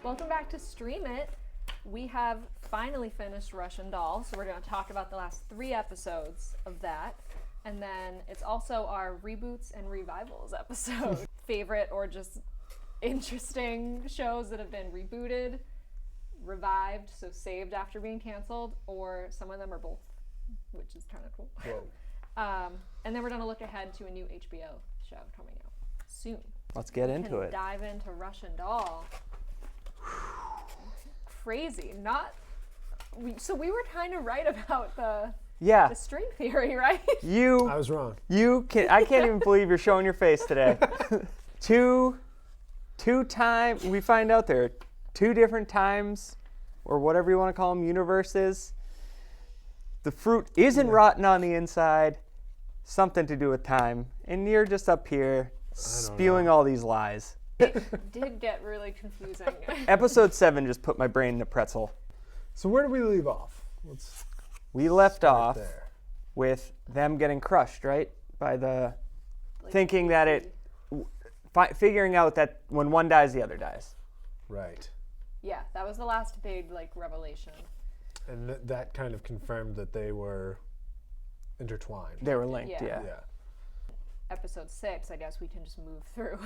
Welcome back to Stream It. We have finally finished Russian Doll, so we're going to talk about the last 3 episodes of that. And then it's also our reboots and revivals episode. Favorite or just interesting shows that have been rebooted, revived, so saved after being canceled, or some of them are both, which is kind of cool. Whoa. And then we're going to look ahead to a new HBO show coming out soon. Let's get into it. Dive into Russian Doll. Crazy. So we were kind of right about the string theory, right? I was wrong. I can't even believe you're showing your face today. We find out there are 2 different times, or whatever you want to call them, universes. The fruit isn't rotten on the inside. Something to do with time. And you're just up here spewing all these lies. It did get really confusing. Episode 7 just put my brain in a pretzel. So where did we leave off? We left off there. with them getting crushed, right? By the thinking that figuring out that when one dies, the other dies. Right. Yeah, that was the last big revelation. And that kind of confirmed that they were intertwined. They were linked, Yeah. yeah. Episode 6, I guess we can just move through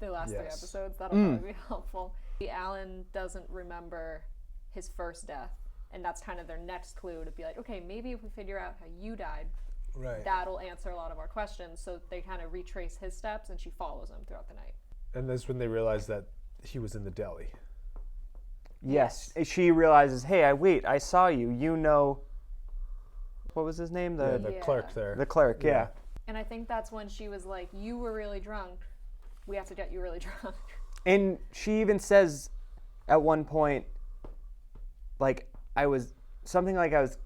the last 3 episodes. That'll probably be helpful. Alan doesn't remember his first death, and that's kind of their next clue to be like, okay, maybe if we figure out how you died, that'll answer a lot of our questions. So they kind of retrace his steps, and she follows him throughout the night. And that's when they realized that he was in the deli. Yes. She realizes, hey, I saw you. You know, what was his name? The clerk there. The clerk, yeah. And I think that's when she was like, you were really drunk. We have to get you really drunk. And she even says at one point, I was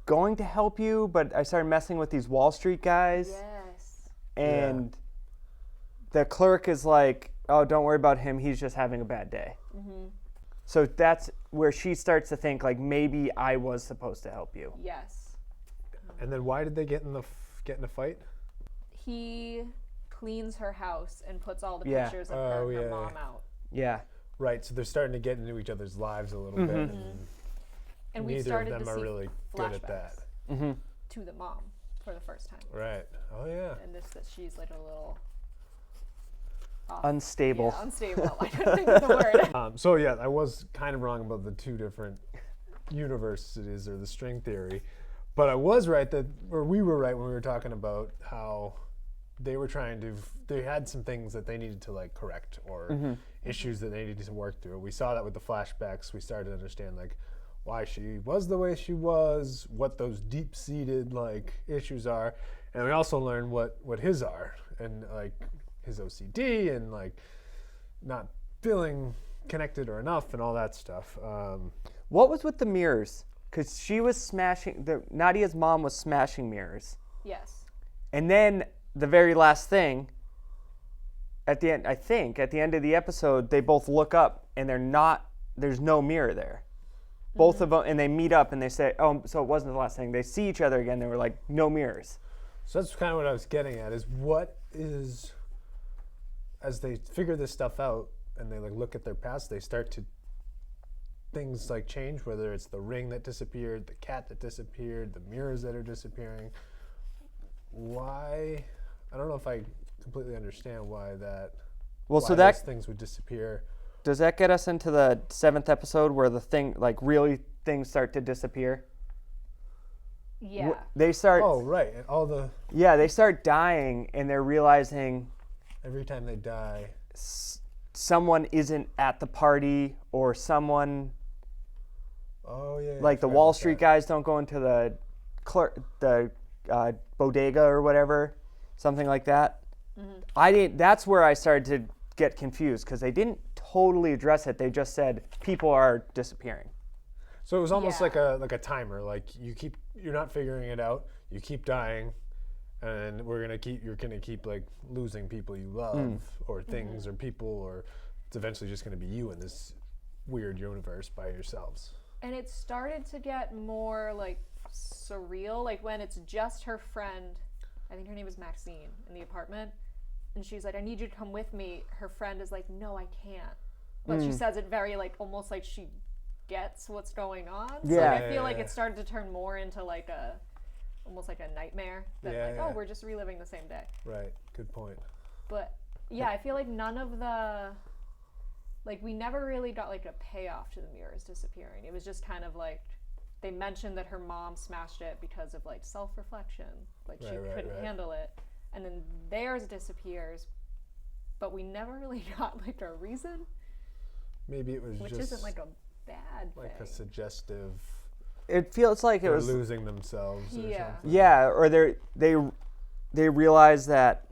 going to help you, but I started messing with these Wall Street guys. Yes. And the clerk is like, oh, don't worry about him. He's just having a bad day. Mm-hmm. So that's where she starts to think, maybe I was supposed to help you. Yes. And then why did they get in a fight? He cleans her house and puts all the pictures of her and her mom out. Yeah. Right, so they're starting to get into each other's lives a little bit. And we neither started of them to are see really good at that. To the mom for the first time. Right. Oh, yeah. And that she's a little off. Unstable. Yeah, unstable. I don't think of the word. So yeah, I was kind of wrong about the 2 different universes or the string theory, but I was right we were right when we were talking about how they had some things that they needed to correct or issues that they needed to work through. We saw that with the flashbacks. We started to understand why she was the way she was, what those deep-seated issues are, and we also learned what his are, and his OCD and not feeling connected or enough and all that stuff. What was with the mirrors? Because she was smashing, Nadia's mom was smashing mirrors. Yes. And then the very last thing, at the end of the episode, they both look up and there's no mirror there. Both of them, and they meet up and they say, oh, so it wasn't the last thing. They see each other again. They were like, no mirrors. So that's kind of what I was getting at as they figure this stuff out and they look at their past, they start to things change, whether it's the ring that disappeared, the cat that disappeared, the mirrors that are disappearing. Why? I don't know if I completely understand why those things would disappear. Does that get us into the 7th episode where the thing, really things start to disappear? Yeah. They start. Oh, right. And all the. Yeah, they start dying and they're realizing. Every time they die. Someone isn't at the party or someone. Oh, yeah. The Wall Street guys don't go into the bodega or whatever, something like that. Mm-hmm. That's where I started to get confused because they didn't totally address it. They just said people are disappearing. So it was almost like a timer. You're not figuring it out. You keep dying, and you're gonna keep losing people you love or things or people, or it's eventually just gonna be you in this weird universe by yourselves. And it started to get more surreal, when it's just her friend. I think her name is Maxine in the apartment. And she's like, I need you to come with me. Her friend is like, no, I can't. but she says it very like almost like she gets what's going on. So Yeah. like, I feel like it started to turn more into like almost like a nightmare than oh, we're just reliving the same day. Right. Good point. But yeah, I feel like none of the, like, we never really got like a payoff to the mirrors disappearing. It was just kind of like, they mentioned that her mom smashed it because of like self-reflection, like she couldn't handle it, and then theirs disappears, but we never really got like a reason. Maybe it was which just isn't like a bad like thing. a suggestive. It feels like it They're was losing themselves. Or Yeah. something. Yeah, or they realize that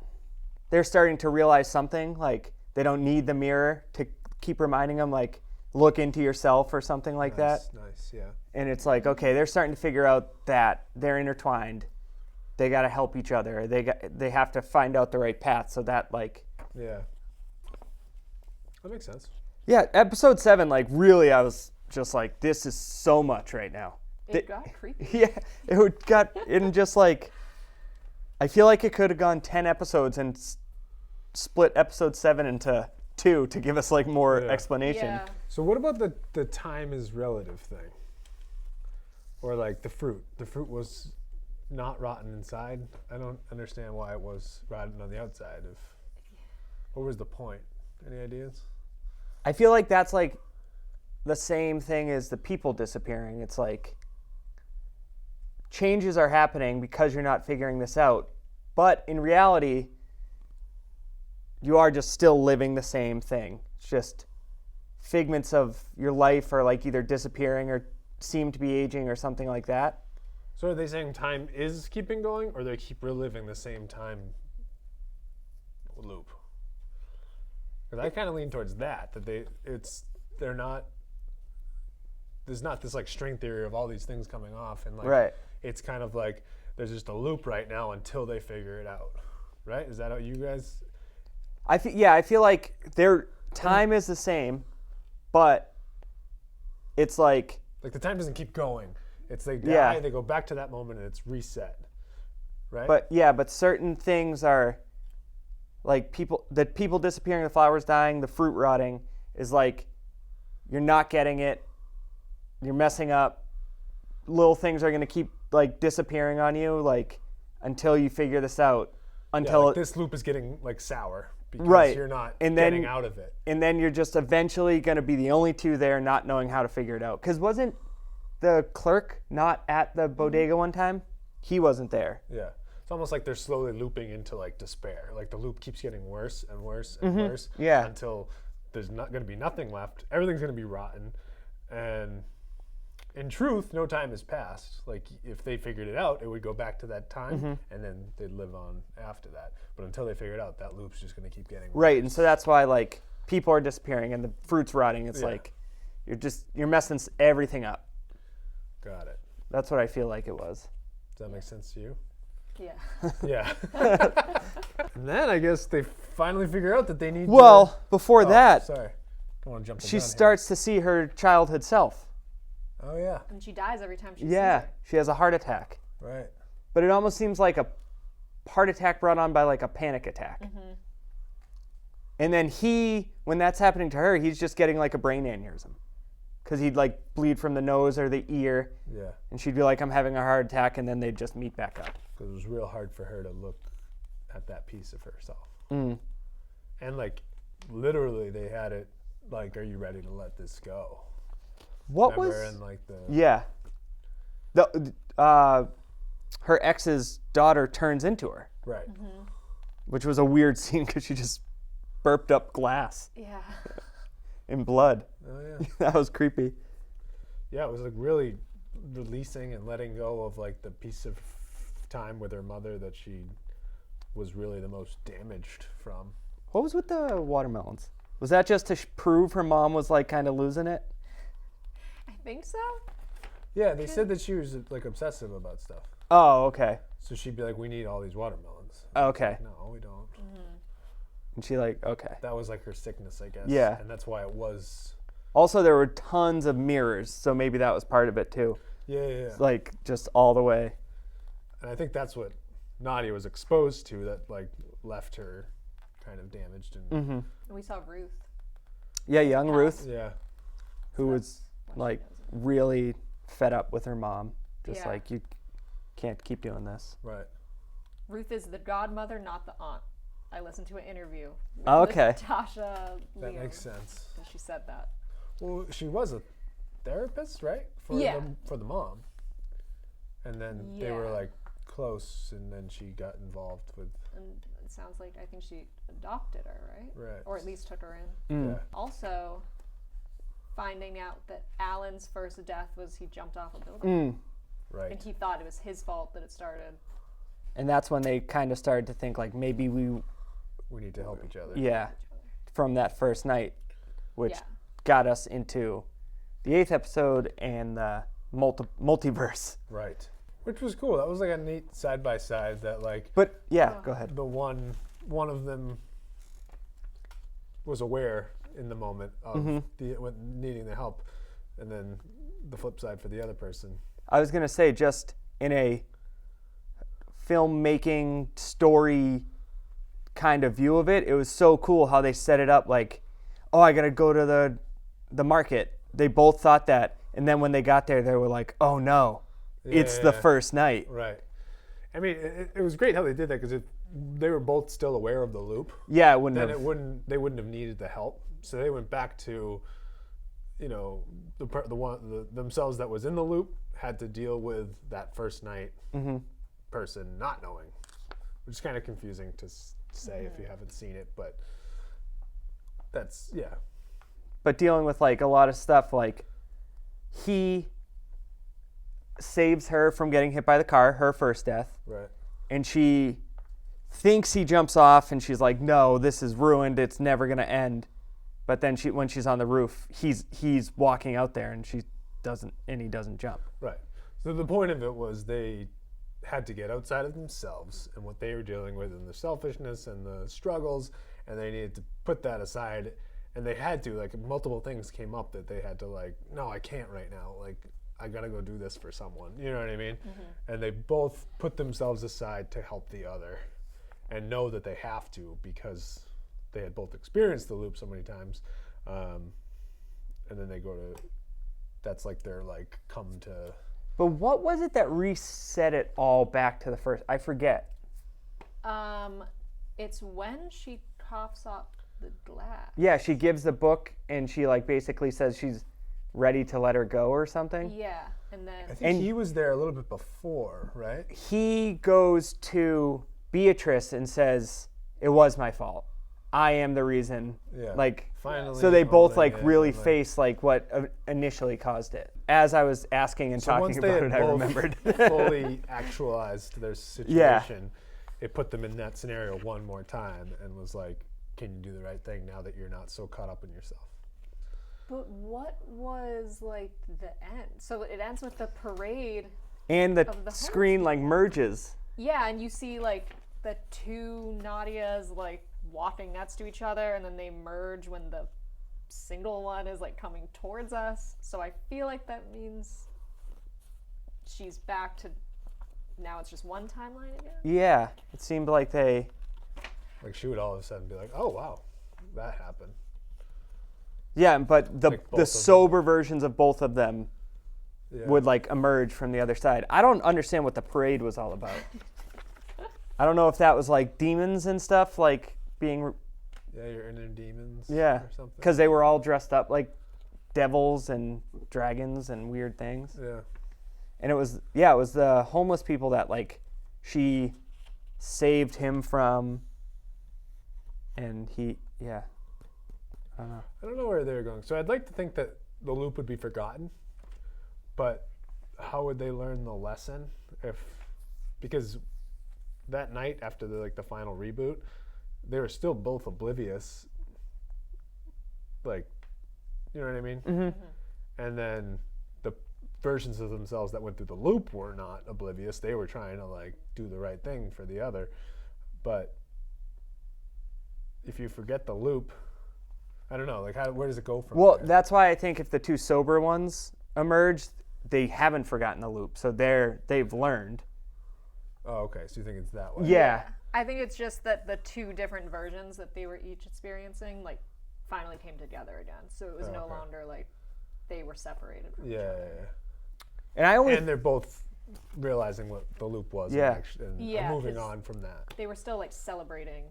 they're starting to realize something, like they don't need the mirror to keep reminding them, like, look into yourself or something like that. Nice, yeah. And it's like, okay, they're starting to figure out that they're intertwined. They got to help each other. They have to find out the right path, so that, like... Yeah. That makes sense. Yeah, episode 7, like, really, I was just like, this is so much right now. It got creepy. Yeah, it got in just like... I feel like it could have gone 10 episodes and split episode 7 into 2 to give us like more explanation. Yeah. So what about the time is relative thing? Or like the fruit. The fruit was not rotten inside. I don't understand why it was rotten on the outside. What was the point? Any ideas? I feel like that's like the same thing as the people disappearing. It's like changes are happening because you're not figuring this out. But in reality, you are just still living the same thing. It's just figments of your life are like either disappearing or seem to be aging or something like that. So are they saying time is keeping going, or they keep reliving the same time loop? Because I kind of lean towards that they're not. There's not this like string theory of all these things coming off, and like Right. it's kind of like there's just a loop right now until they figure it out. Right? Is that how you guys? I feel like their time is the same, but it's like Like the time doesn't keep going. It's they die, they go back to that moment, and it's reset. Right? but certain things are like people disappearing, the flowers dying, the fruit rotting is like you're not getting it, you're messing up. Little things are going to keep like disappearing on you like until you figure this out. Until like this loop is getting like sour because you're not getting out of it. And then you're just eventually going to be the only two there not knowing how to figure it out. Because wasn't the clerk not at the bodega one time? He wasn't there. Yeah. It's almost like they're slowly looping into like despair. Like the loop keeps getting worse and worse and worse until there's not going to be nothing left. Everything's going to be rotten. And in truth, no time has passed. Like if they figured it out, it would go back to that time and then they'd live on after that. But until they figure it out, that loop's just going to keep getting worse. Right. And so that's why like people are disappearing and the fruit's rotting. It's like you're messing everything up. Got it. That's what I feel like it was. Does that make sense to you? Yeah. Yeah. And then I guess they finally figure out that they need Well, before that, sorry. Don't want to jump the she gun starts to see her childhood self. here. Oh, yeah. And she dies every time she sees Yeah. her. She has a heart attack. Right. But it almost seems like a heart attack brought on by like a panic attack. And then when that's happening to her, he's just getting like a brain aneurysm. Because he'd like bleed from the nose or the ear. Yeah. And she'd be like, I'm having a heart attack. And then they'd just meet back up. Because it was real hard for her to look at that piece of herself. Mm. And like literally they had it like, are you ready to let this go? What Remember? was... And like the... Yeah. Her ex's daughter turns into her. Right. Which was a weird scene because she just burped up glass Yeah. in blood. Oh, yeah. That was creepy. Yeah, it was like really releasing and letting go of like the piece of time with her mother that she was really the most damaged from. What was with the watermelons? Was that just to prove her mom was like kind of losing it? I think so. Yeah, they said that she was like obsessive about stuff. Oh, okay. So she'd be like, we need all these watermelons. Okay. No, we don't. And she like, okay. That was like her sickness, I guess. Yeah. And that's why it was. Also, there were tons of mirrors, so maybe that was part of it too. Yeah. Like just all the way. And I think that's what Nadia was exposed to that like left her kind of damaged. And And we saw Ruth. Yeah, young Ruth, Yeah. who was like really fed up with her mom. Just Yeah. like, you can't keep doing this. Right. Ruth is the godmother, not the aunt. I listened to an interview with Okay. Natasha That Leon, makes sense. and she said that. Well, she was a therapist, right? Yeah. For the mom. And then they were Yeah. like close, and then she got involved with. And it sounds like I think she adopted her, right? Right. Or at least took her in. Mm. Yeah. Also, finding out that Alan's first death was he jumped off a building. Mm. Right. And he thought it was his fault that it started. And that's when they kind of started to think like maybe we, We need to help each other. yeah, from that first night, which Yeah. got us into the 8th episode and the multiverse. Right. Which was cool. That was like a neat side by side. That like But yeah, go ahead. the one of them was aware in the moment of needing the help, and then the flip side for the other person. I was going to say, just in a filmmaking story kind of view of it, it was so cool how they set it up like, oh, I got to go to the market. They both thought that. And then when they got there, they were like, oh no, it's the Yeah. first night. Right. I mean, it was great how they did that, because if they were both still aware of the loop, Yeah, it wouldn't then have. they wouldn't have needed the help. So they went back to, you know, themselves that was in the loop had to deal with that first night person not knowing, which is kind of confusing to say if you haven't seen it, but that's But dealing with like a lot of stuff, like he saves her from getting hit by the car, her first death. right. And she thinks he jumps off, and she's like, no, this is ruined, it's never going to end. But then when she's on the roof, he's walking out there, and he doesn't jump. Right. So the point of it was they had to get outside of themselves and what they were dealing with, and the selfishness and the struggles, and they needed to put that aside. And they had to, like, multiple things came up that they had to, like, no, I can't right now. Like, I gotta go do this for someone. You know what I mean? And they both put themselves aside to help the other, and know that they have to, because they had both experienced the loop so many times. And then they go to, that's like their, like, come to. But what was it that reset it all back to the first? I forget. It's when she coughs up the glass. Yeah, she gives the book, and she like basically says she's ready to let her go or something. Yeah, and then I think he was there a little bit before, right? He goes to Beatrice and says, it was my fault. I am the reason. Yeah. Like, Finally. so they both owning like it really and, like, face like what initially caused it. As I was asking and So once talking they about had it, I both remembered. fully actualized their situation, it put them in that scenario one more time and was like, can you do the right thing now that you're not so caught up in yourself? But what was like the end? So it ends with the parade. And the Of the screen like merges. Yeah, and you see like the two Nadias like walking next to each other, and then they merge when the single one is like coming towards us. So I feel like that means she's back to now it's just one timeline again. Yeah, it seemed like they. Like she would all of a sudden be like, oh wow, that happened. Yeah, but the Like both the of them. sober versions of both of them Yeah. would like emerge from the other side. I don't understand what the parade was all about. I don't know if that was like demons and stuff, like being, Yeah, your inner demons. yeah, Or something. because they were all dressed up like devils and dragons and weird things. Yeah. And it was the homeless people that like she saved him from, and he, yeah. I don't know. I don't know where they're going. So I'd like to think that the loop would be forgotten, but how would they learn the lesson because that night after the final reboot, they were still both oblivious. Like, you know what I mean? Mm-hmm. And then the versions of themselves that went through the loop were not oblivious. They were trying to like do the right thing for the other. But if you forget the loop, I don't know, like where does it go from Well, there? that's why I think if the two sober ones emerged, they haven't forgotten the loop, so they've learned. Oh, okay. So you think it's that way? Yeah. I think it's just that the two different versions that they were each experiencing like finally came together again. So it was no Okay. longer like they were separated from each Yeah, other. And they're both realizing what the loop was. Yeah. And Yeah, moving 'cause on from that. They were still like celebrating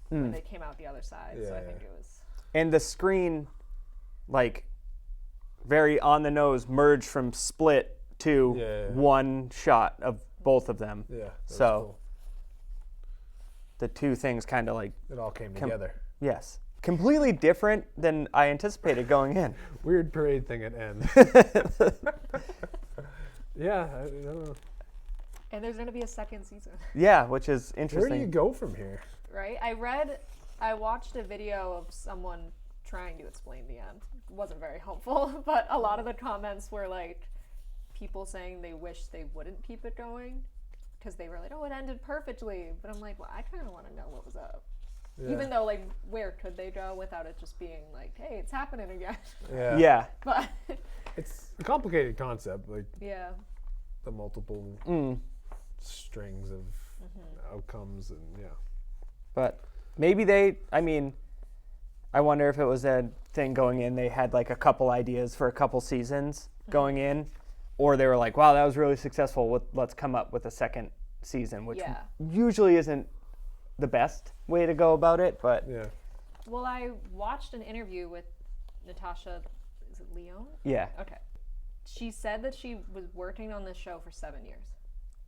when they came out the other side. So I think it was. And the screen, like, very on the nose, merged from split to Yeah. one shot of both of them. Yeah. that was So cool. the two things kind of like, It all came together. yes, completely different than I anticipated going in. Weird parade thing at end. Yeah, I don't know. And there's going to be a second season, Yeah, which is Where interesting. do you go from here? right? I watched a video of someone trying to explain the end. It wasn't very helpful, but a lot of the comments were like people saying they wish they wouldn't keep it going because they were like, oh, it ended perfectly. But I'm like, well, I kind of want to know what was up. Yeah. Even though, like, where could they go without it just being like, hey, it's happening again? Yeah. Yeah. But, It's a complicated concept, like yeah. the multiple strings of outcomes and yeah. But maybe I wonder if it was a thing going in, they had like a couple ideas for a couple seasons going in, or they were like, wow, that was really successful, let's come up with a second season, which Yeah. usually isn't the best way to go about it, but Yeah. Well, I watched an interview with Natasha, is it Leone? yeah. Okay. She said that she was working on this show for 7 years.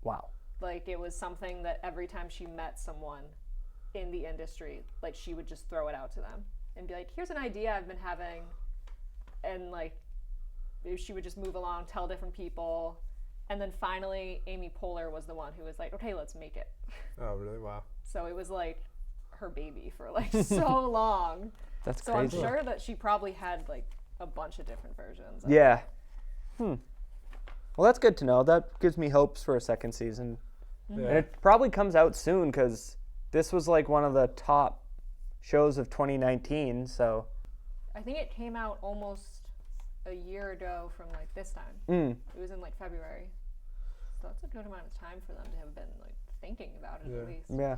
Wow. Like, it was something that every time she met someone in the industry, like, she would just throw it out to them and be like, here's an idea I've been having. And, like, she would just move along, tell different people. And then finally, Amy Poehler was the one who was like, okay, let's make it. Oh, really? Wow. So it was, like, her baby for, like, so long. That's So crazy. I'm sure that she probably had, like, a bunch of different versions. Yeah. Well, that's good to know. That gives me hopes for a second season. Yeah. And it probably comes out soon because this was like one of the top shows of 2019. So, I think it came out almost a year ago from, like, this time. It was in, like, February. So that's a good amount of time for them to have been, like, thinking about it Yeah. at least. yeah.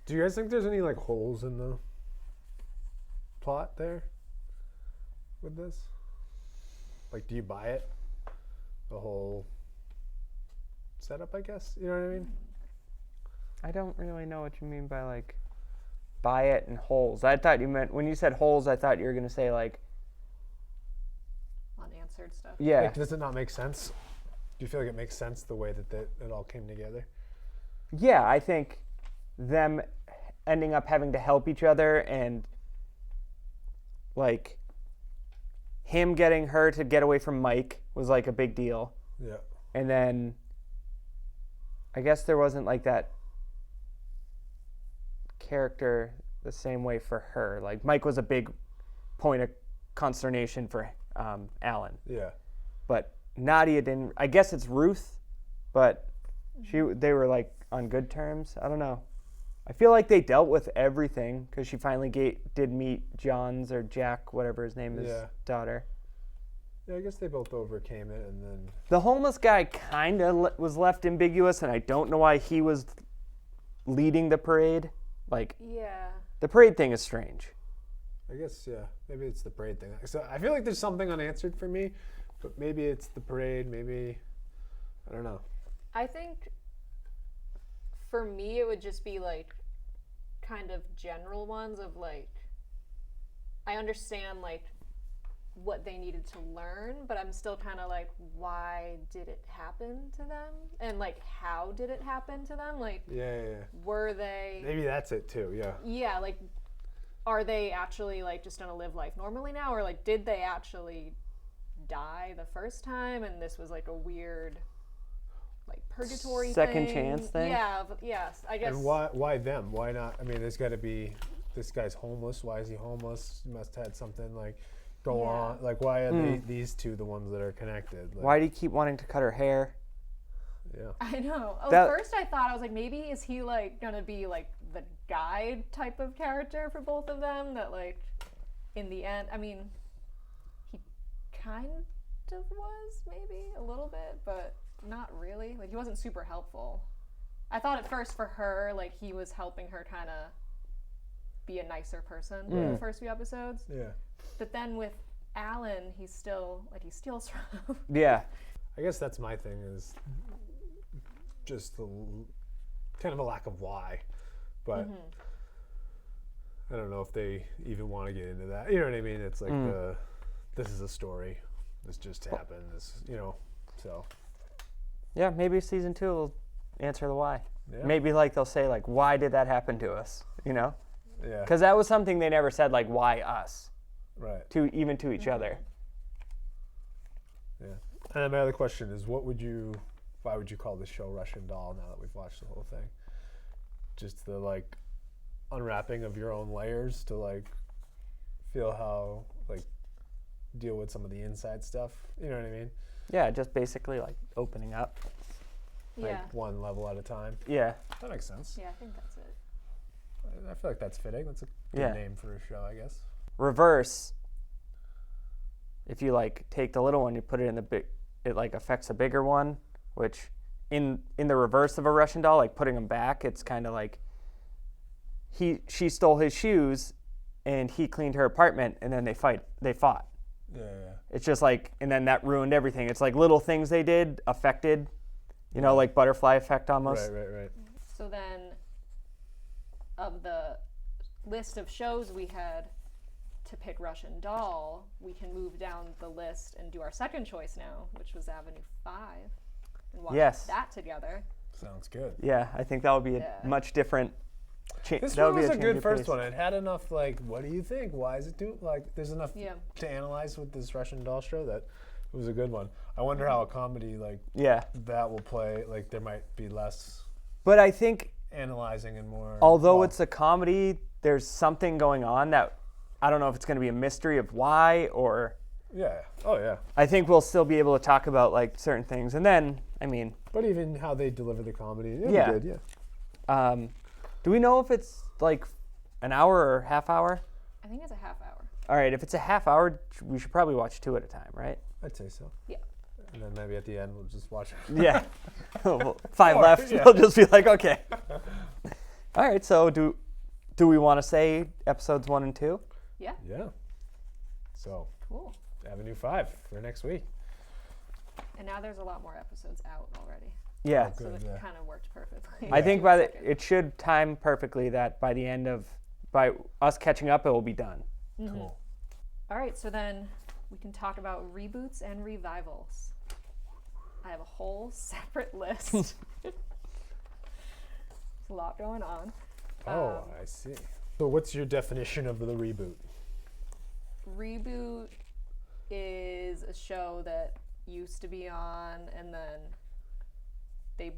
Do you guys think there's any like holes in the plot there with this? Like, do you buy it? The whole setup, I guess. You know what I mean? I don't really know what you mean by like buy it and holes. I thought you meant, when you said holes, I thought you were going to say like, Unanswered stuff. yeah. Like, does it not make sense? Do you feel like it makes sense the way that it all came together? Yeah, I think them ending up having to help each other and like him getting her to get away from Mike was like a big deal. Yeah. And then I guess there wasn't like that character the same way for her. Like Mike was a big point of consternation for Alan. Yeah. But Nadia didn't. I guess it's Ruth, but they were like on good terms. I don't know. I feel like they dealt with everything because she finally did meet John's or Jack, whatever his name is, Yeah. daughter. Yeah, I guess they both overcame it, and then The homeless guy kind of was left ambiguous, and I don't know why he was leading the parade. Like, Yeah. the parade thing is strange. I guess maybe it's the parade thing. So I feel like there's something unanswered for me, but maybe it's the parade. Maybe I don't know. I think for me it would just be like kind of general ones of like I understand like what they needed to learn, but I'm still kind of like, why did it happen to them? And like, how did it happen to them? Like, Yeah. were they Maybe that's it too. Yeah. yeah, like, are they actually like just gonna live life normally now, or like did they actually die the first time and this was like a weird like purgatory Second thing? chance thing? Yeah, but yes, I guess. And why them? Why not? I mean, there's got to be. This guy's homeless. Why is he homeless? He must have had something like go Yeah. on. Like, why are these two the ones that are connected? Like, Why do you keep wanting to cut her hair? Yeah. I know. At That- first I thought, I was like, maybe is he like gonna be like the guide type of character for both of them, that like in the end, I mean, he kind of was maybe a little bit, but not really. Like, he wasn't super helpful. I thought at first for her, like, he was helping her kind of be a nicer person in the first few episodes. Yeah. But then with Alan, he's still like he steals from. Yeah. I guess that's my thing is just the kind of a lack of why, but I don't know if they even want to get into that. You know what I mean? It's like this is a story. This just happened. This, so. Yeah, maybe season 2 will answer the why. Yeah. Maybe like they'll say like, why did that happen to us? Yeah. Because that was something they never said, like, why us? Right. To each other. Yeah. And my other question is, why would you call this show Russian Doll now that we've watched the whole thing? Just the like unwrapping of your own layers to like feel how like deal with some of the inside stuff. You know what I mean? Yeah, just basically like opening up. Yeah. Like one level at a time. Yeah. That makes sense. Yeah, I think that's it. I feel like that's fitting. That's a good name for a show, I guess. Reverse. If you like take the little one, you put it in the big, it like affects a bigger one, which in the reverse of a Russian doll, like putting them back, it's kind of like she stole his shoes and he cleaned her apartment and then they fought. Yeah. It's just like, and then that ruined everything. It's like little things they did affected, like butterfly effect almost. Right. So then, of the list of shows we had to pick Russian Doll, we can move down the list and do our second choice now, which was Avenue 5, and watch that together. Sounds good. Yeah, I think that would be a much different change. This one was a good first one. It had enough, like, what do you think? Why is it there's enough to analyze with this Russian Doll show that it was a good one. I wonder how a comedy like that will play. Like, there might be less. But I think analyzing and more. Although it's a comedy, there's something going on that I don't know if it's going to be a mystery of why or. Yeah. Oh yeah. I think we'll still be able to talk about like certain things, and then But even how they deliver the comedy, it'll be good. Yeah. Do we know if it's like an hour or half hour? I think it's a half hour. All right, if it's a half hour, we should probably watch 2 at a time, right? I'd say so. Yeah. And then maybe at the end we'll just watch. Yeah. 5 left. We'll just be like, okay. All right. So do we want to say episodes 1 and 2? Yeah. Yeah. So. Cool. Avenue 5 for next week. And now there's a lot more episodes out already. Yeah. So it kind of worked perfectly. I think it should time perfectly that by the end of by us catching up, it will be done. Mm-hmm. Cool. All right, so then we can talk about reboots and revivals. I have a whole separate list. There's a lot going on. Oh, I see. So what's your definition of the reboot? Reboot is a show that used to be on and then they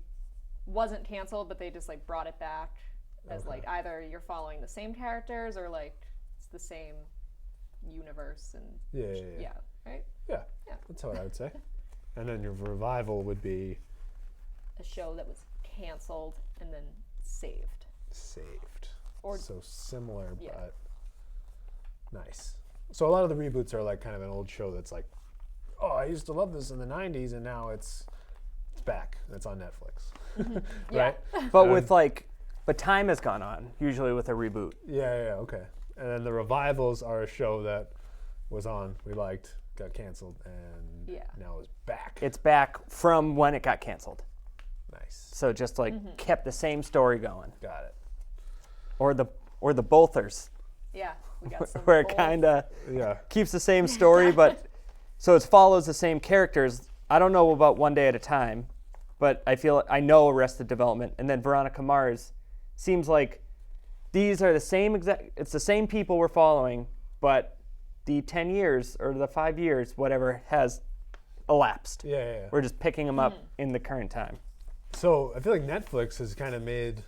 wasn't canceled, but they just like brought it back as like either you're following the same characters or like it's the same universe and right? Yeah. That's what I would say. And then your revival would be a show that was canceled and then saved. Or so similar, but nice. So a lot of the reboots are like kind of an old show that's like, oh, I used to love this in the 90s and now it's back. It's on Netflix. Right? But with like, but time has gone on, usually with a reboot. Yeah, okay. And then the revivals are a show that was on, we liked, got canceled, and now is back. It's back from when it got canceled. Nice. So just like kept the same story going. Got it. Or the Bolthers. Yeah, we got some where it kind of keeps the same story, but so it follows the same characters. I don't know about One Day at a Time, but I know Arrested Development, and then Veronica Mars seems like these are the same it's the same people we're following, but the 10 years or the 5 years, whatever, has elapsed. Yeah. We're just picking them up in the current time. So I feel like Netflix has kind of made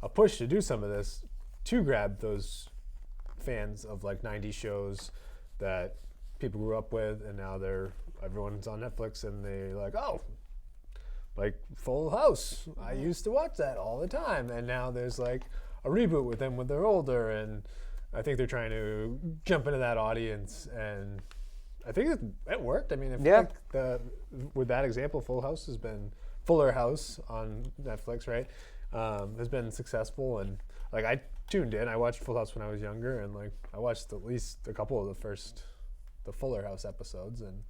a push to do some of this to grab those fans of like 90s shows that people grew up with, and now everyone's on Netflix and they're like, oh, like Full House. I used to watch that all the time, and now there's like a reboot with them when they're older, and I think they're trying to jump into that audience, and I think it worked. I mean, I feel like with that example, Fuller House on Netflix, right, has been successful, and like I tuned in. I watched Full House when I was younger, and like I watched at least a couple of the Fuller House episodes, and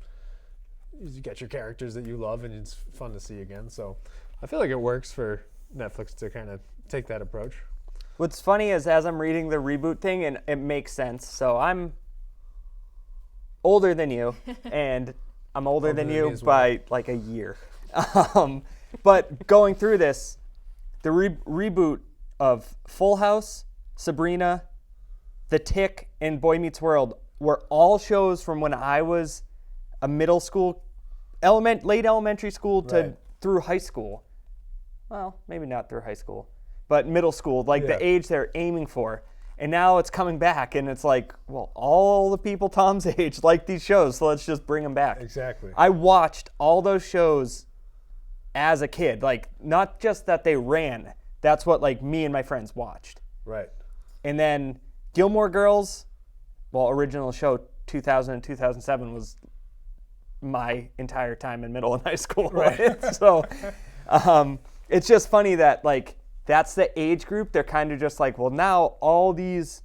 you get your characters that you love, and it's fun to see again. So I feel like it works for Netflix to kind of take that approach. What's funny is as I'm reading the reboot thing, and it makes sense. So I'm older than you, and I'm older than than you me as well. by like a year. But going through this, the reboot of Full House, Sabrina, The Tick, and Boy Meets World were all shows from when I was a middle school, late elementary school to Right. through high school. Well, maybe not through high school, but middle school, like Yeah. the age they're aiming for. And now it's coming back, and it's like, well, all the people Tom's age like these shows, so let's just bring them back. Exactly. I watched all those shows as a kid, like not just that they ran. That's what like me and my friends watched. Right. And then Gilmore Girls, well, original show 2000 and 2007 was my entire time in middle and high school. Right. So it's just funny that like that's the age group. They're kind of just like, well, now all these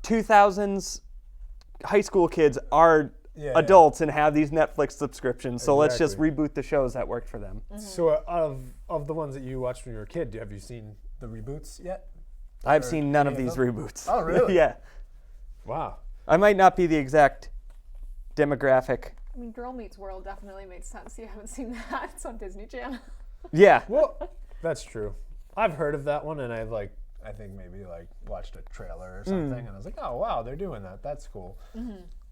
2000s high school kids are Yeah, adults and have these Netflix subscriptions. So let's just Exactly. reboot the shows that worked for them. So of the ones that you watched when you were a kid, have you seen the reboots yet? I've seen none of any of these them? reboots. Oh, really? Yeah. Wow. I might not be the exact demographic. I mean, Girl Meets World definitely made sense. You haven't seen that. It's on Disney Channel. Yeah. Well, that's true. I've heard of that one, and I think maybe like watched a trailer or something, and I was like, oh wow, they're doing that. That's cool.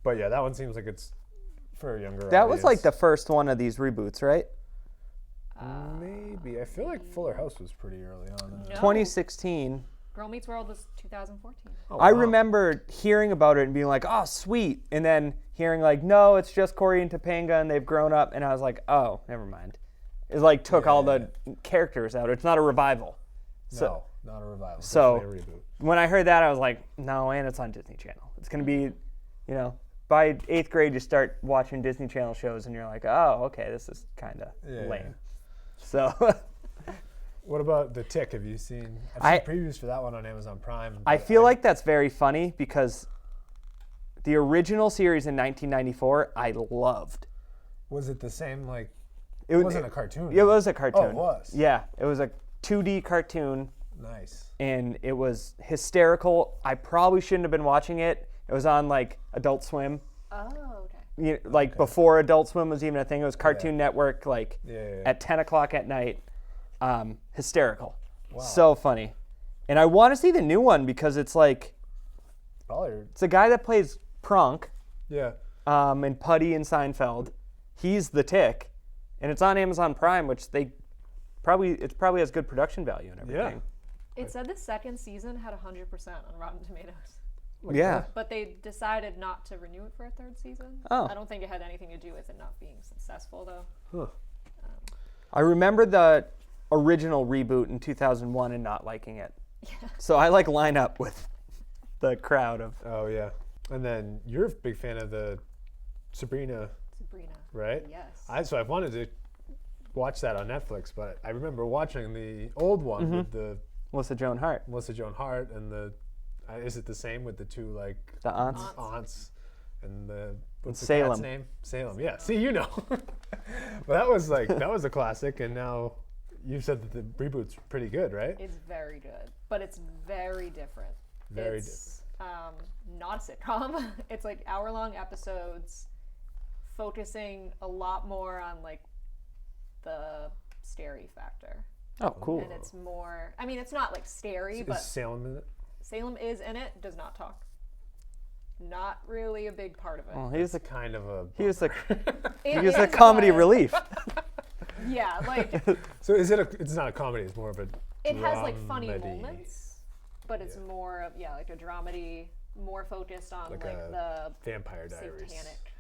But yeah, that one seems like it's for a younger That was like the audience. first one of these reboots, right? Maybe. I feel like Fuller House was pretty early on. No. 2016. Girl Meets World was 2014. Oh, I wow. remember hearing about it and being like, oh, sweet. And then hearing like, no, it's just Corey and Topanga and they've grown up. And I was like, oh, never mind. It like took all the characters out. It's not a revival. So No, not a revival. So- Definitely a reboot. when I heard that, I was like, no, and it's on Disney Channel. It's going to be, by 8th grade, you start watching Disney Channel shows and you're like, oh, okay, this is kind of Yeah. lame. So What about The Tick? Have you seen? I've seen previews for that one on Amazon Prime. I but feel like that's very funny because the original series in 1994, I loved. Was it the same like? It wasn't a cartoon. It was a cartoon. Oh, it was? Yeah, it was a 2D cartoon, Nice. and it was hysterical. I probably shouldn't have been watching it. It was on like Adult Swim, Oh, okay. before Adult Swim was even a thing. It was Cartoon Network, like Yeah. at 10 o'clock at night. Hysterical. Wow. So funny. And I want to see the new one because it's like, Probably. it's a guy that plays Pronk Yeah. and Putty and Seinfeld. He's the Tick. And it's on Amazon Prime, which it probably has good production value and everything. It said the second season had 100% on Rotten Tomatoes. Yeah. But they decided not to renew it for a third season. Oh. I don't think it had anything to do with it not being successful, though. Huh. I remember the original reboot in 2001 and not liking it. Yeah. So I like line up with the crowd of. Oh yeah. And then you're a big fan of the Sabrina, Sabrina. right? Yes. So I've wanted to watch that on Netflix, but I remember watching the old one with the Melissa Joan Hart. Melissa Joan Hart and the. Is it the same with the two like The aunts. aunts and the what's the Salem. cat's name? Salem. Yeah. See, you know. Well, that was a classic, and now you said that the reboot's pretty good, right? It's very good, but it's very different. Very it's, not a sitcom. It's like hour-long episodes, focusing a lot more on like the scary factor, Oh, cool. and it's more. I mean, it's not like scary, but Is Salem in it? Salem is in it. Does not talk. Not really a big part of it. Well, he was Kind of a. he was the It he was the is, comedy but- relief. Yeah, like So is it it's not a comedy, it's more of a it has like funny dramedy. moments, but it's more of like a dramedy, more focused on Like like a the Vampire Diaries. satanic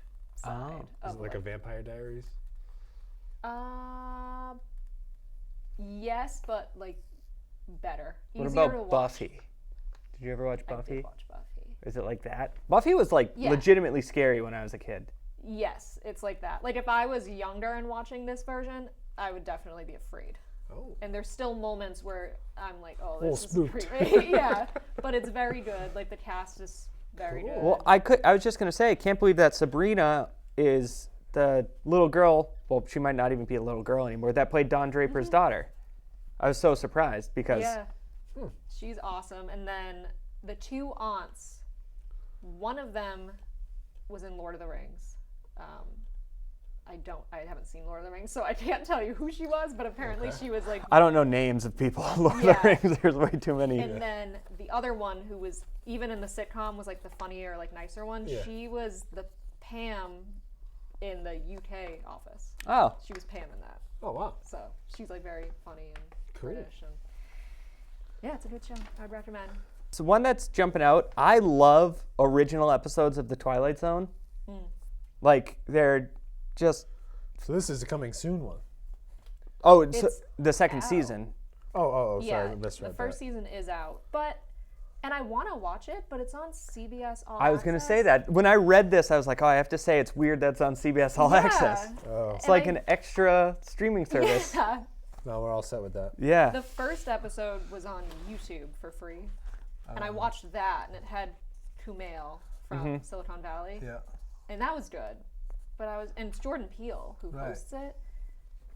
Oh. side Is of it like a Vampire Diaries? yes, but like better. What Easier to about watch. Buffy? Did you ever watch I Buffy? did watch Buffy. Is it like that? Buffy was like Yeah. legitimately scary when I was a kid. Yes, it's like that. Like if I was younger and watching this version, I would definitely be afraid. Oh. And there's still moments where I'm like, oh, Little this is spooked. pretty. Yeah, but it's very good. Like the cast is very Cool. good. Well, I was just gonna say, I can't believe that Sabrina is the little girl. Well, she might not even be a little girl anymore. That played Don Draper's daughter. I was so surprised because Yeah, she's awesome. And then the two aunts, one of them was in Lord of the Rings. I haven't seen Lord of the Rings, so I can't tell you who she was, but apparently she was like. I don't know names of people in Lord of the Rings. There's way too many. And then the other one, who was even in the sitcom, was like the funnier, like nicer one. Yeah. She was the Pam in the UK office. Oh, She was Pam in that. Oh, wow. So she's like very funny and Cool. British. And yeah, it's a good show. I'd recommend. so one that's jumping out. I love original episodes of the Twilight Zone. Like they're just So this is a coming soon one. it's It's the second out. season. Oh, sorry, Yeah, I misread the first that. season is out, and I want to watch it, but it's on CBS All I was gonna Access. say that when I read this, I was like, oh, I have to say it's weird that's on CBS All Access. Oh, It's And like I- an extra streaming service. Yeah. no, we're all set with that. Yeah. The first episode was on YouTube for free, and I watched that, and it had Kumail from Silicon Valley, Yeah. and that was good. But and it's Jordan Peele who Right. hosts it.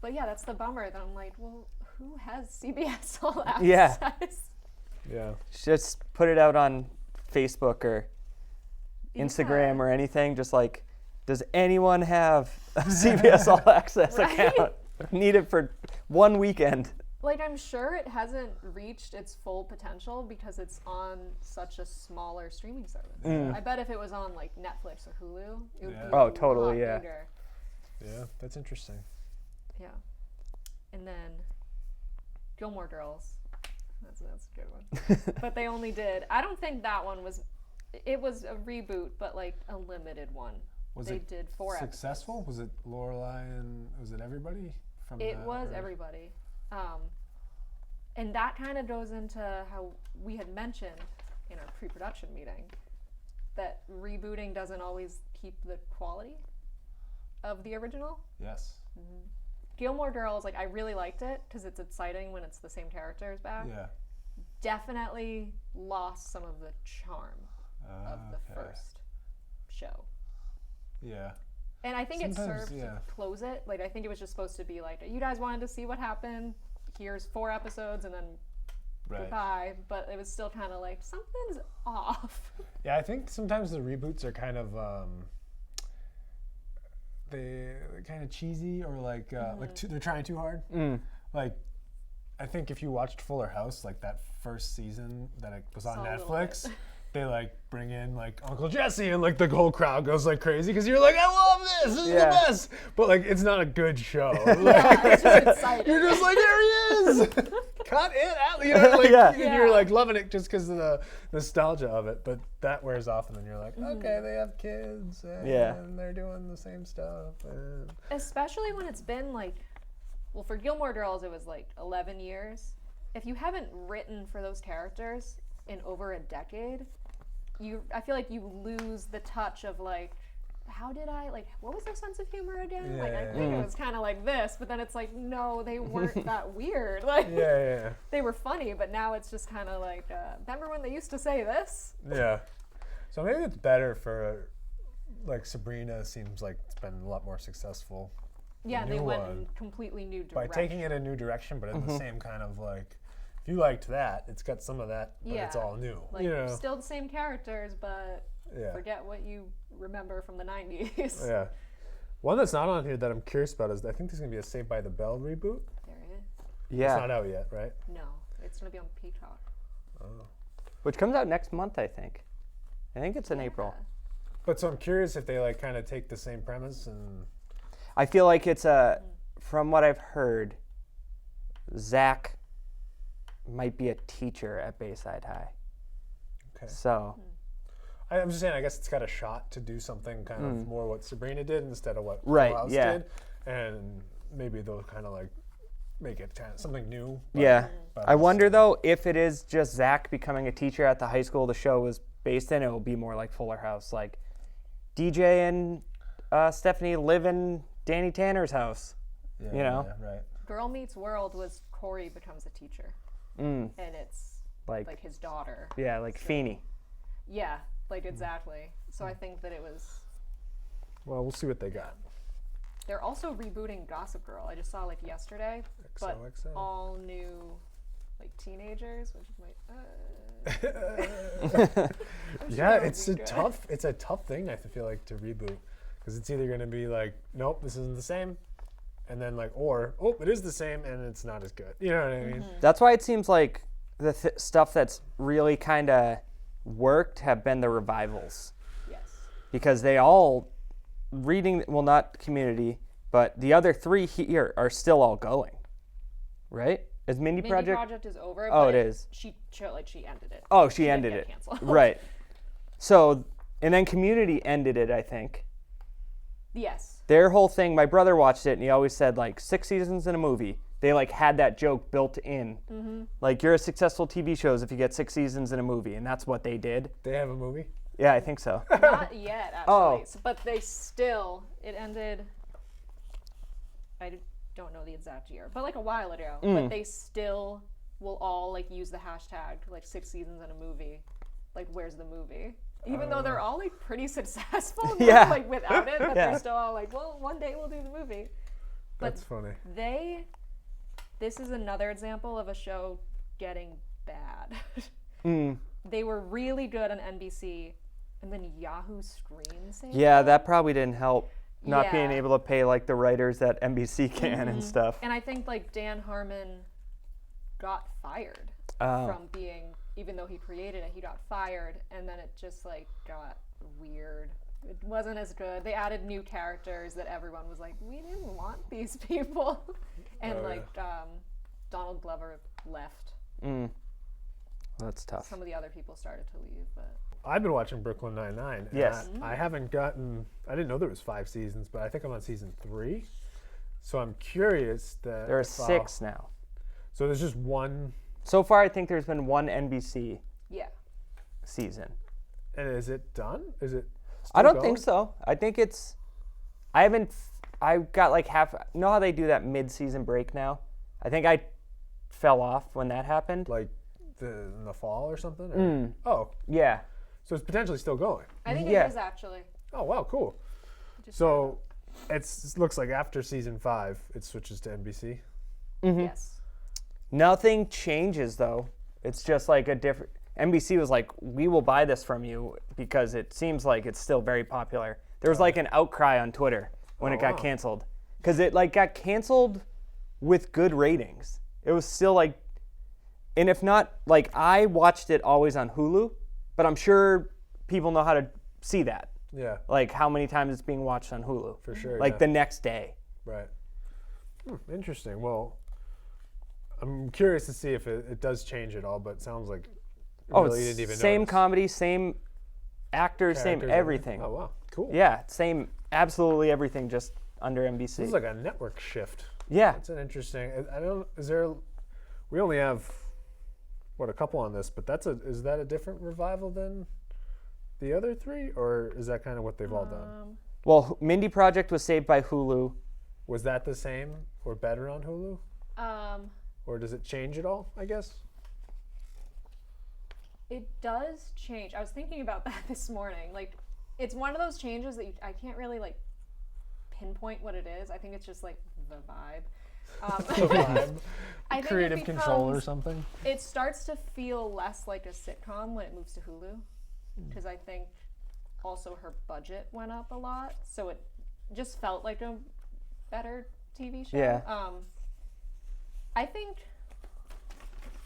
But yeah, that's the bummer that I'm like, well, who has CBS All Access? Yeah. Yeah. Just put it out on Facebook or Instagram Yeah. or anything. Just like, does anyone have a CBS All Access Right? account? Need it for one weekend. Like, I'm sure it hasn't reached its full potential because it's on such a smaller streaming service. I bet if it was on like Netflix or Hulu, it would Yeah. be Oh, a totally, lot yeah. bigger. Yeah, that's interesting. Yeah. And then Gilmore Girls. That's a good one. But they only did. I don't think that one was. It was a reboot, but like a limited one. Was They it did 4 episodes. successful? Was it Lorelai and was it everybody from It that, was or- everybody. And that kind of goes into how we had mentioned in our pre-production meeting that rebooting doesn't always keep the quality of the original. Yes. Gilmore Girls, like I really liked it because it's exciting when it's the same characters back. Yeah. Definitely lost some of the charm of the Okay. first show. Yeah. And I think Sometimes, it served yeah. to close it. Like I think it was just supposed to be like, you guys wanted to see what happened. Here's 4 episodes and then Right. goodbye. But it was still kind of like something's off. Yeah, I think sometimes the reboots are kind of they're kind of cheesy or like they're trying too hard. Like I think if you watched Fuller House, like that first season that it was on Saw a little Netflix, bit. they like bring in like Uncle Jesse and like the whole crowd goes like crazy because you're like, I love this. This is Yeah. the best. But like it's not a good show. Like, Yeah, it's just exciting. you're just like, there he is. Cut it out. You know, like, Yeah. and you're like loving it just because of the nostalgia of it. But that wears off, and then you're like, okay, they have kids, and Yeah. they're doing the same stuff. And Especially when it's been like, well, for Gilmore Girls, it was like 11 years. If you haven't written for those characters in over a decade, I feel like you lose the touch of like, what was their sense of humor again? Like, I Yeah. think it was kind of like this, but then it's like, no, they weren't that weird. Like, yeah. they were funny, but now it's just kind of like, remember when they used to say this? Yeah. So maybe it's better for like Sabrina. Seems like it's been a lot more successful. Yeah, The they new went one. in completely new By direction. taking it a new direction, but in the same kind of like, if you liked that, it's got some of that, but it's Yeah. all new. Like, you know? still the same characters, but Yeah. forget what you remember from the 90s. Yeah. One that's not on here that I'm curious about is I think there's gonna be a Saved by the Bell reboot. There it is. It's Yeah. not out yet, right? No, it's going to be on Peacock. Which comes out next month, I think. I think it's in April. Yeah. But so I'm curious if they like kind of take the same premise and I feel like it's from what I've heard, Zach might be a teacher at Bayside High. Okay. So, I'm just saying I guess it's got a shot to do something kind of more what Sabrina did instead of what Right, Full House yeah. did, and maybe they'll kind of like make it kind of something new. But, yeah. but I it's- wonder though if it is just Zach becoming a teacher at the high school the show was based in, it will be more like Fuller House. Like DJ and Stephanie live in Danny Tanner's house. Yeah, you know? yeah, right. Girl Meets World was Corey becomes a teacher, and it's like his daughter. Yeah, like Feeney. Yeah, like exactly. So I think that it was. Well, we'll see what they got. They're also rebooting Gossip Girl. I just saw like yesterday, but XOXO. all new, like teenagers, which is like. Yeah, it'll it's be a good. tough thing. I feel like to reboot because it's either gonna be like, nope, this isn't the same, and then like, or it is the same and it's not as good. You know what I mean? That's why it seems like the stuff that's really kind of worked have been the revivals. Yes. Because they all, not Community, but the other three here are still all going. Right? Is Mindy Project? Mindy Project is over. Oh, but it is. She ended it. Oh, she didn't ended get it. canceled. Right. So, and then Community ended it, I think. Yes. Their whole thing, my brother watched it and he always said like 6 seasons in a movie. They like had that joke built in. Mm-hmm. Like you're a successful TV shows if you get 6 seasons in a movie, and that's what they did. They have a movie. Yeah, I think so. Not yet, actually. Oh. But they still, it ended, don't know the exact year, but like a while ago. But they still will all like use the hashtag like 6 seasons in a movie. Like, where's the movie? Even though they're all like pretty successful, Yeah. like without it, but Yeah. they're still all like, well, one day we'll do the movie. But That's funny. this is another example of a show getting bad. They were really good on NBC, and then Yahoo Screen. Yeah, that probably didn't help. Not being Yeah. able to pay like the writers that NBC can and stuff. And I think like Dan Harmon got fired Oh. from being, even though he created it, he got fired, and then it just like got weird. It wasn't as good. They added new characters that everyone was like, we didn't want these people. And Donald Glover left. That's tough. Some of the other people started to leave, but I've been watching Brooklyn Nine-Nine. and Yes. I haven't gotten. I didn't know there was 5 seasons, but I think I'm on season 3. So I'm curious that There are if 6 now. So there's just one. So far, I think there's been one NBC yeah. season. And is it done? Is it? I still don't think going? so. I think it's. I got like half. You know how they do that mid-season break now? I think I fell off when that happened. Like in the fall or something? Or? Oh, Yeah. so it's potentially still going. I think Yeah. it is actually. Oh wow, cool. Just So it looks like after season 5, it switches to NBC. yes. Nothing changes though. It's just like a different. NBC was like, we will buy this from you because it seems like it's still very popular. There was like an outcry on Twitter when it got wow. canceled because it like got canceled with good ratings. It was still like, and if not, like I watched it always on Hulu, but I'm sure people know how to see that. Yeah, Like how many times it's being watched on Hulu. for sure. Like yeah. the next day. Right. Interesting. Well, I'm curious to see if it does change at all, but it sounds like really it's didn't even same notice. comedy, same actors, same Characters, everything. Oh wow, cool. Yeah, same, absolutely everything, just under NBC. This is like a network shift. Yeah, That's an interesting. I don't. Is there? We only have a couple on this, but is that a different revival than the other 3, or is that kind of what they've all done? well, Mindy Project was saved by Hulu. Was that the same or better on Hulu, Um, or does it change at all? I guess. it does change. I was thinking about that this morning. Like, it's one of those changes that I can't really like pinpoint what it is. I think it's just like the vibe. The vibe, I think creative it control or becomes- something. It starts to feel less like a sitcom when it moves to Hulu, because I think also her budget went up a lot, so it just felt like a better TV show. Yeah. I think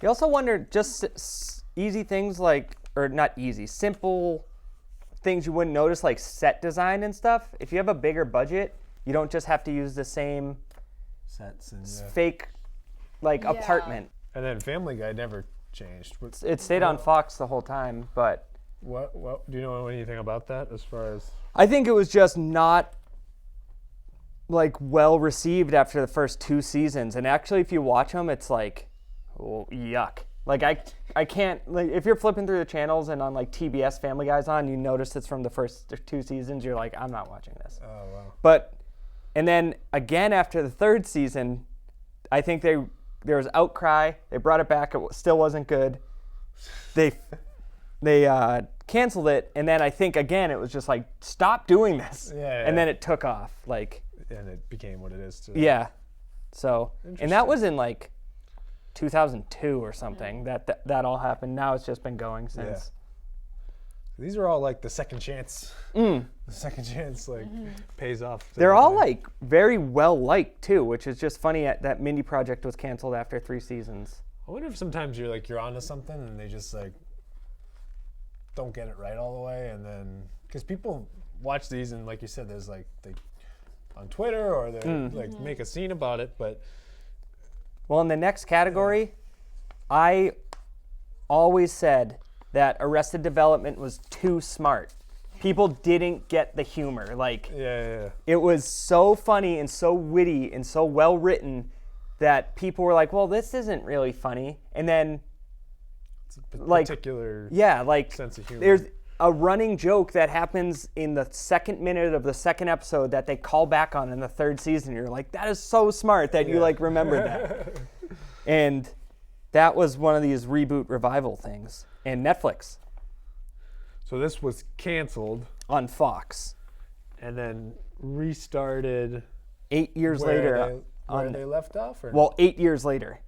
You also wonder just easy things like, or not easy, simple things you wouldn't notice like set design and stuff. If you have a bigger budget, you don't just have to use the same Sets and fake like Yeah. apartment. And then Family Guy never changed. It stayed on Fox the whole time, but What do you know anything about that as far as? I think it was just not like well received after the first 2 seasons. And actually, if you watch them, it's like, oh, yuck. Like I can't, like if you're flipping through the channels and on like TBS Family Guy's on, you notice it's from the first 2 seasons. You're like, I'm not watching this. Oh wow. But and then again after the 3rd season, I think there was outcry. They brought it back. It still wasn't good. They canceled it, and then I think again it was just like, stop doing this. Yeah. And then it took off. Like, and it became what it is today. yeah. So, and that Interesting. was in like 2002 or something. That all happened. Now it's just been going since. These are all like the second chance. The second chance like pays off. They're all like very well liked too, which is just funny that Mindy Project was canceled after 3 seasons. I wonder if sometimes you're onto something and they just like don't get it right all the way, and then because people watch these and like you said, there's like they on Twitter or they like make a scene about it, but Well, in the next category, I always said that Arrested Development was too smart. People didn't get the humor. Like, yeah. it was so funny and so witty and so well written that people were like, well, this isn't really funny. And then, It's a like, particular yeah, like, sense of humor. there's a running joke that happens in the 2nd minute of the 2nd episode that they call back on in the 3rd season. You're like, that is so smart that you like remembered that. And that was one of these reboot revival things. And Netflix So this was canceled on Fox. and then restarted 8 years where later. they left off, or Well, 8 years later.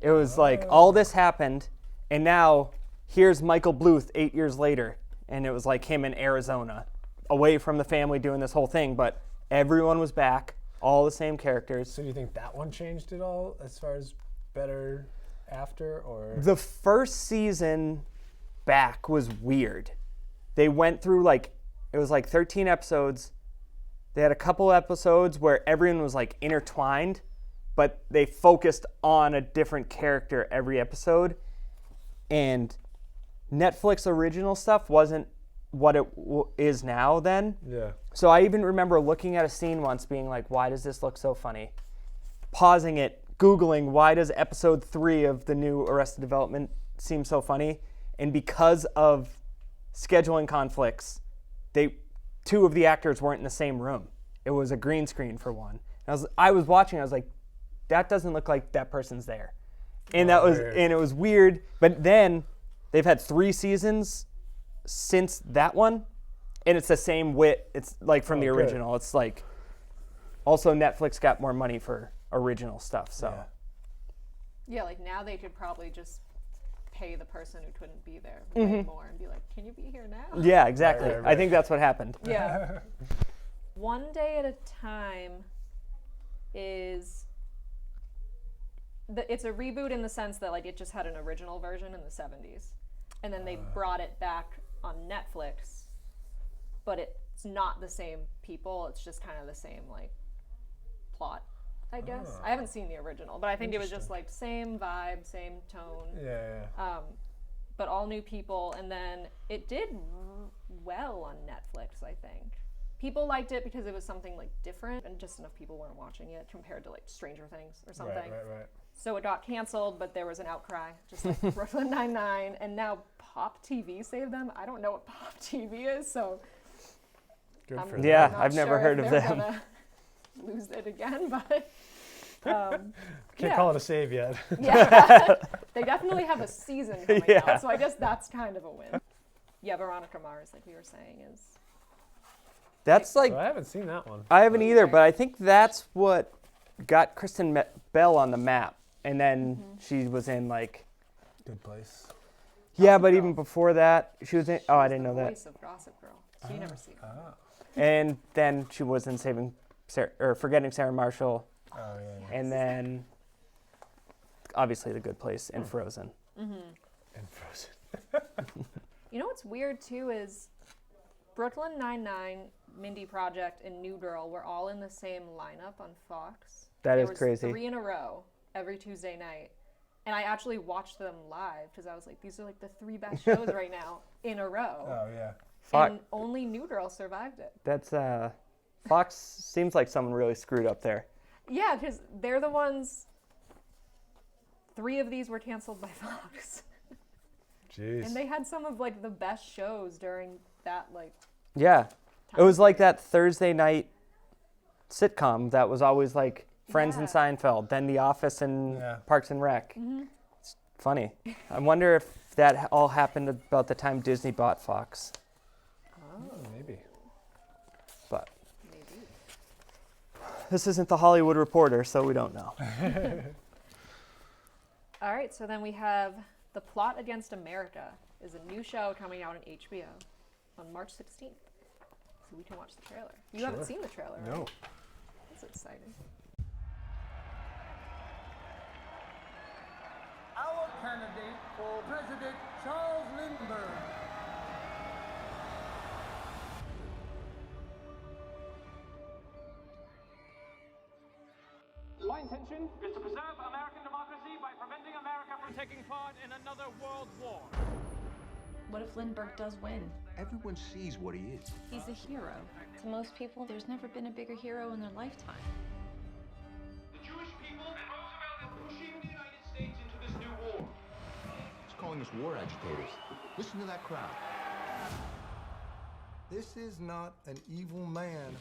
It was like all this happened, and now here's Michael Bluth 8 years later. And it was like him in Arizona, away from the family doing this whole thing, but everyone was back, all the same characters. So do you think that one changed it all as far as better after, or The first season back was weird. They went through it was like 13 episodes. They had a couple episodes where everyone was like intertwined, but they focused on a different character every episode. And Netflix original stuff wasn't what it is now then. yeah? So I even remember looking at a scene once being like, why does this look so funny? Pausing it, Googling, why does episode 3 of the new Arrested Development seem so funny? And because of scheduling conflicts, 2 of the actors weren't in the same room. It was a green screen for one. I was watching, I was like, that doesn't look like that person's there. And it was weird. But then they've had 3 seasons since that one, and it's the same wit. It's like from the good. original. It's like, also Netflix got more money for original stuff, so. Yeah, like now they could probably just pay the person who couldn't be there way more and be like, can you be here now? Yeah, exactly. Right. I think that's what happened. Yeah. One Day at a Time is it's a reboot in the sense that like it just had an original version in the 70s, and then they brought it back on Netflix, but it's not the same people. It's just kind of the same like plot, I guess. I haven't seen the original, but I think it was just like same vibe, same tone. Yeah. But all new people, and then it did well on Netflix, I think. People liked it because it was something like different, and just enough people weren't watching it compared to like Stranger Things or something. Right. So it got canceled, but there was an outcry, just like Brooklyn Nine-Nine, and now Pop TV saved them. I don't know what Pop TV is, so Good for Yeah, them. not I've never sure heard if of they're them. gonna lose it again, but Can't yeah. call it a save yet. yeah, they definitely have a season coming Yeah. out, so I guess that's kind of a win. Yeah, Veronica Mars, like we were saying, is That's like, So I haven't seen that one. I haven't either, but I think that's what got Kristen Bell on the map. And then she was in like, Good place. yeah, Gossip but Girl. even before that, she was in, oh, I didn't know the that. voice of Gossip Girl. So you never see it. And then she was in Forgetting Sarah Marshall. Oh yeah. And then obviously The Good Place and Frozen. And Frozen. You know what's weird too is Brooklyn Nine-Nine, Mindy Project, and New Girl were all in the same lineup on Fox. That There is was crazy. 3 in a row every Tuesday night. And I actually watched them live because I was like, these are like the 3 best shows right now in a row. Oh yeah. And only New Girl survived it. That's Fox seems like someone really screwed up there. Yeah, because they're the ones. 3 of these were canceled by Fox. Jeez. And they had some of like the best shows during that like Yeah. It time was like period. that Thursday night sitcom that was always like Friends and Yeah. Seinfeld, then The Office and Yeah. Parks and Rec. It's funny. I wonder if that all happened about the time Disney bought Fox. Maybe. But Maybe. this isn't the Hollywood Reporter, so we don't know. All right, so then we have The Plot Against America is a new show coming out on HBO on March 16th. So we can watch the trailer. You haven't Sure. seen the trailer, right? No. That's exciting. Our candidate for President, Charles Lindbergh. My intention is to preserve American democracy by preventing America from taking part in another world war. What if Lindbergh does win? Everyone sees what he is. He's a hero. To most people, there's never been a bigger hero in their lifetime. The Jewish people and Roosevelt are pushing the United States into this new war. He's calling us war agitators. Listen to that crowd. This is not an evil man.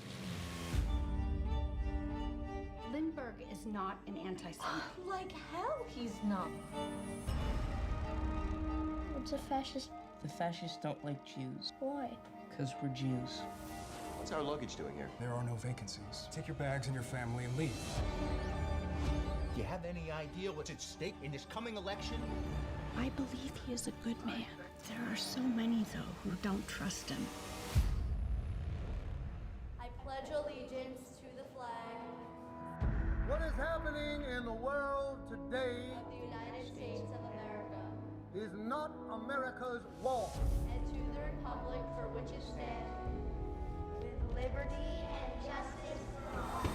Lindbergh is not an anti-Semite. Like hell he's not. What's a fascist? The fascists don't like Jews, Why? because we're Jews. What's our luggage doing here? There are no vacancies. Take your bags and your family and leave. Do you have any idea what's at stake in this coming election? I believe he is a good man. There are so many, though, who don't trust him. I pledge allegiance to the flag What is happening in the world today of the United States of America is not America's war. and to the republic for which it stands, with liberty and justice for all.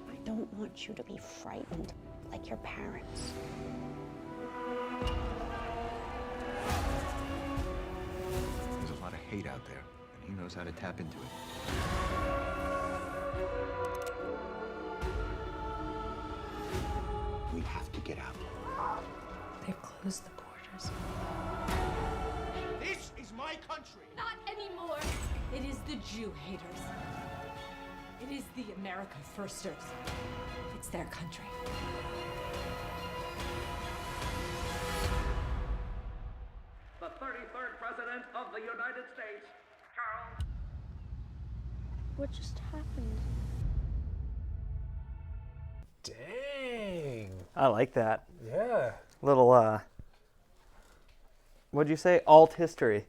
I don't want you to be frightened like your parents. There's a lot of hate out there, and he knows how to tap into it. We have to get out. They've closed the borders. This is my country. Not anymore. It is the Jew haters. It is the America firsters. It's their country. The 33rd President of the United States, Charles. What just happened? Dang. I like that. Yeah. Little, what'd you say? Alt history.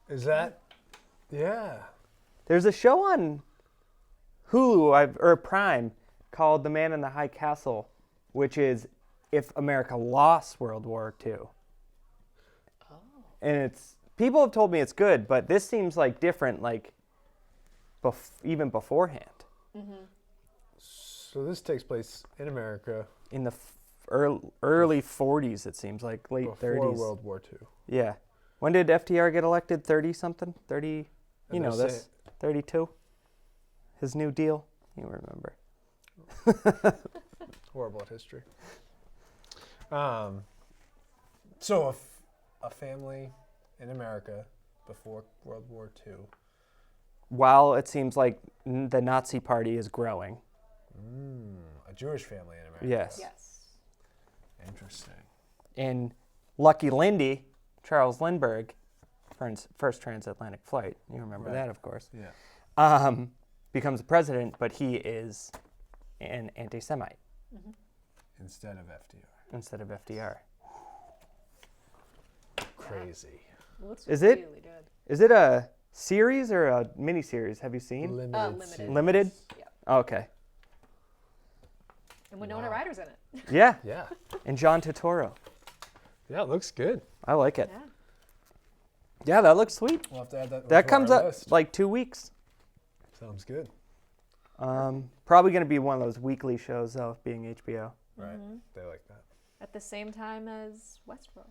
Is that? Yeah. There's a show on Hulu or Prime called The Man in the High Castle, which is if America lost World War II. Oh. And it's people have told me it's good, but this seems like different, like even beforehand. So this takes place in America In the early 40s, it seems like late before 30s. World War II. Yeah. When did FDR get elected? 30 something? 30? You And know they're this. 32? His New Deal? You remember. Horrible at history. So a family in America before World War II. While it seems like the Nazi Party is growing. A Jewish family in America. Yes. Yes. Interesting. And Lucky Lindy, Charles Lindbergh, first transatlantic flight, you remember Right. that, of course, Yeah. becomes the president, but he is an anti-Semite Instead of FDR. instead of FDR. Crazy. Looks Is really it? good. Is it a series or a miniseries? Have you seen? Limited. Limited. Limited? Yeah. Okay. And Winona Ryder's in it. Yeah. Yeah. And John Turturro. Yeah, it looks good. I like it. Yeah. Yeah, that looks sweet. We'll have to add that. That to comes our up list. like 2 weeks. Sounds good. Probably going to be one of those weekly shows, though, being HBO. Right. They like that. At the same time as Westworld.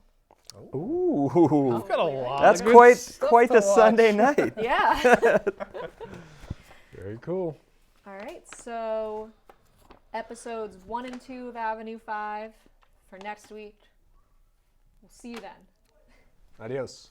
Ooh. We've got a lot. That's of good quite stuff quite to the watch. Sunday night. Yeah. Very cool. All right, so episodes 1 and 2 of Avenue 5 for next week. We'll see you then. Adios.